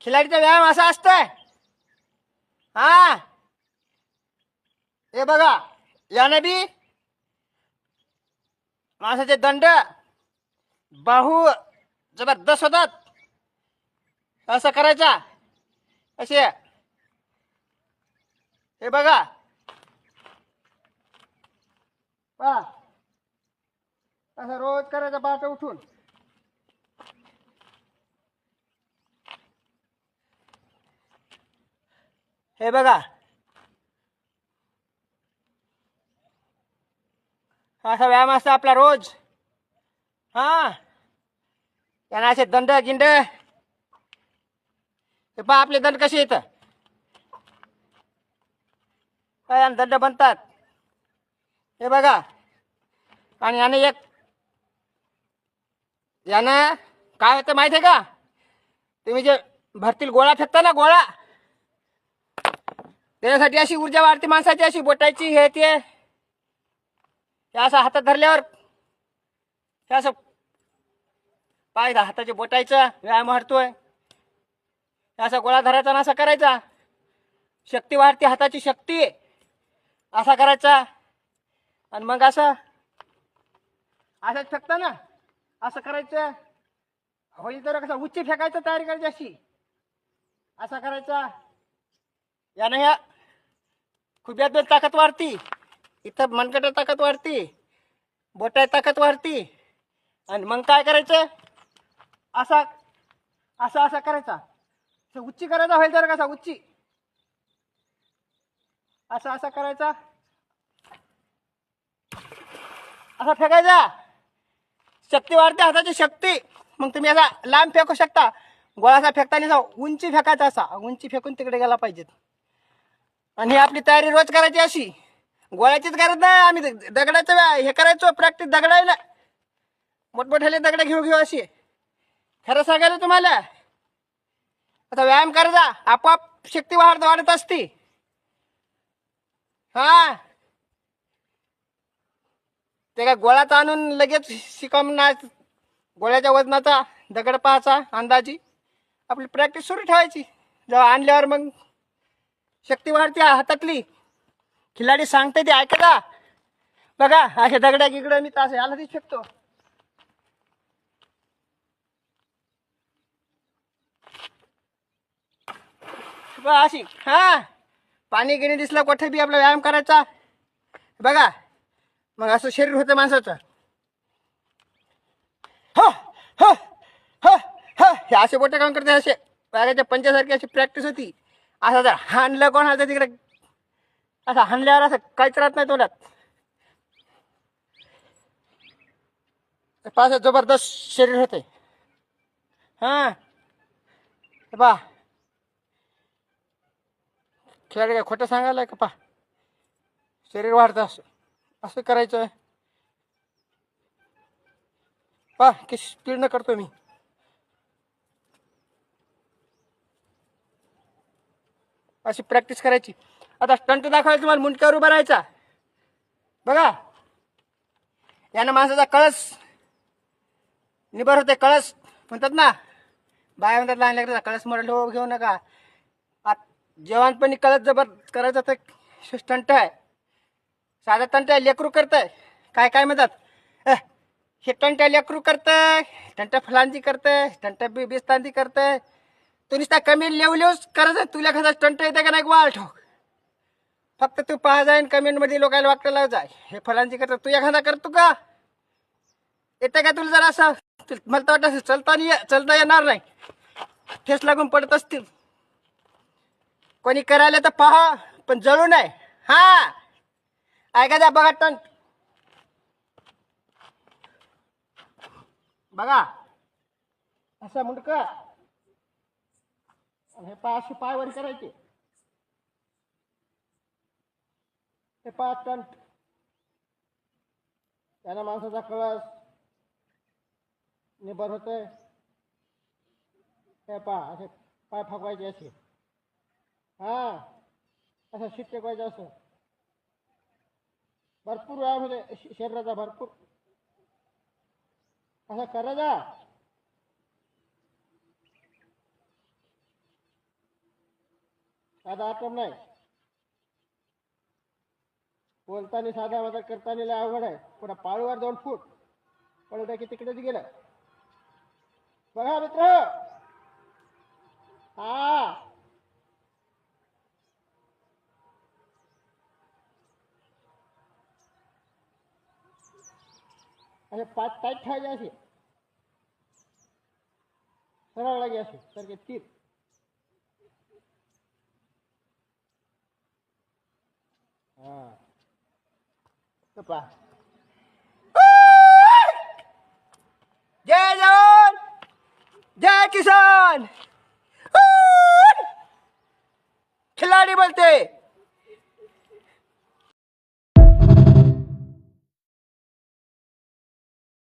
खिलाडीचा व्यायाम असा असतोय. हा हे बघा, याने बी माणसाचे दंड बाहू जबरदस्त होतात. असं करायचा. असे हे बघा पहा, असं रोज करायचं पहाटे उठून. हे बघा, असा व्यायाम असतो आपला रोज. हा त्यांना असे दंड गिंड, हे पहा आपले दंड कसे येतं, काय दंड बनतात. हे बघा, आणि याने एक यानं काय होतं माहिती आहे का, तुम्ही जे भरतील गोळा फेकता ना गोळा, त्याच्यासाठी अशी ऊर्जा वाढते माणसाची, अशी बोटायची हे ते. हे असं हातात धरल्यावर हे असं पाय हाताचे बोटायचं व्यायाम वाढतोय. असा गोळा धरायचा ना असा करायचा, शक्ती वाढते, हाताची शक्ती. असा करायचा आणि मग असं असंच फेकता ना, असं करायचं. होईल तर कसं उच्ची फेकायचं तयारी करायची अशी, असा करायचा. यानं ह्या खुब्यात ताकद वाढती, इथं मनगटात ताकद वाढती, बोटात ताकद वाढती. आणि मग काय करायचं, असा असा असा करायचा. उच्ची करायचा होईल तर कसा उच्ची, असा असा करायचा, असा फेकायचा. शक्ती वाढते, हाताची शक्ती. मग तुम्ही असा लांब फेकू शकता. गोळा असा फेकताना उंची फेकायचा, असा उंची फेकून तिकडे गेला पाहिजेत. आणि ही आपली तयारी रोज करायची अशी. गोळ्याचीच गरज नाही, आम्ही दगडाचं हे करायचो प्रॅक्टिस दगडायला. मोठमोठ्याले दगड घेऊ घेऊ अशी. खरं सांगायला तुम्हाला, आता व्यायाम करायचा, आपोआप शक्ती वाढत असती. हा ते काय गोळाच आणून लगेच शिकवणार, गोळ्याच्या वजनाचा दगड पाहायचा अंदाजी, आपली प्रॅक्टिस सुरू ठेवायची. जेव्हा आणल्यावर मग शक्ती वाढते हातातली. खिलाडी सांगते ते ऐकता. बघा असे दगड्या गिगडं मी तास याला ती फेकतो. अशी हा पाणी गिणी दिसलं कुठे बी आपला व्यायाम करायचा. बघा मग असं शरीर होतं माणसाचं. हो हो हो हो हे असे बोटे काम करते, असे वाघाच्या पंचासारखी अशी प्रॅक्टिस होती. असं जर हाणलं कोणाचं तिकडे, असं हाणल्यावर असं काहीच राहत नाही तोंडात. पाच जबरदस्त शरीर होते. हा बा खेळाडू काय खोटं सांगायला का, पा शरीर वाढतं असं असं करायचं. पा की स्पीडनं करतो मी. अशी प्रॅक्टिस करायची. आता स्टंट दाखवायचं तुम्हाला, मुंडक्यावर उभा राहायचा. बघा यानं माणसाचा कळस निबर होते. कळस म्हणतात ना, बाया म्हणतात लहान लेकराचा कळस मॉडेल हो घेऊ नका. जेवणपणी कळस जबर करायचा तर स्टंट आहे. साधा तंट आहे, लेकरू करतंय. काय काय म्हणतात, हे तंट लेकरू करतंय, तंट फलांची करतंय, तंट बिस्तांती करतंय. तू नुसता कमी लेवच करायचं. तुला कसा स्टंट येते का नाही वाळ ठोक. फक्त तू पहा जाईन कमेंट मध्ये लोकांना वाटलं जाय हे फलांची करतो, तू एखादा करतो का, येते का तुला जरा असं. मला तर वाटतं चलता येणार नाही, ठेस लागून पडत असतील. कोणी करायला तर पहा पण जळू नये. हा ऐका द्या, बघा टंट बघा असं मुंडक, हे पाय अशी पाय वर करायचे. हे पहा टंट, त्यानं माणसाचा कळस निबर होतोय. हे पहा असे पाय फकवायचे असे. हा असं शिट टेकवायचं असं. भरपूर व्यायाम होते शरीराचा, भरपूर असं करायचा. साधा आटम नाही. बोलताना साधा माझा करताना लय अवघड आहे. पुन्हा पाळीवर 2 फूट पळू की तिकडेच गेलं. बघा मित्र, हा असे 5 टाईट ठेवायचे असे सरळ लागे असे सारखे 3. हा पहा. जय जवान जय किसान. खिलाडी बोलते.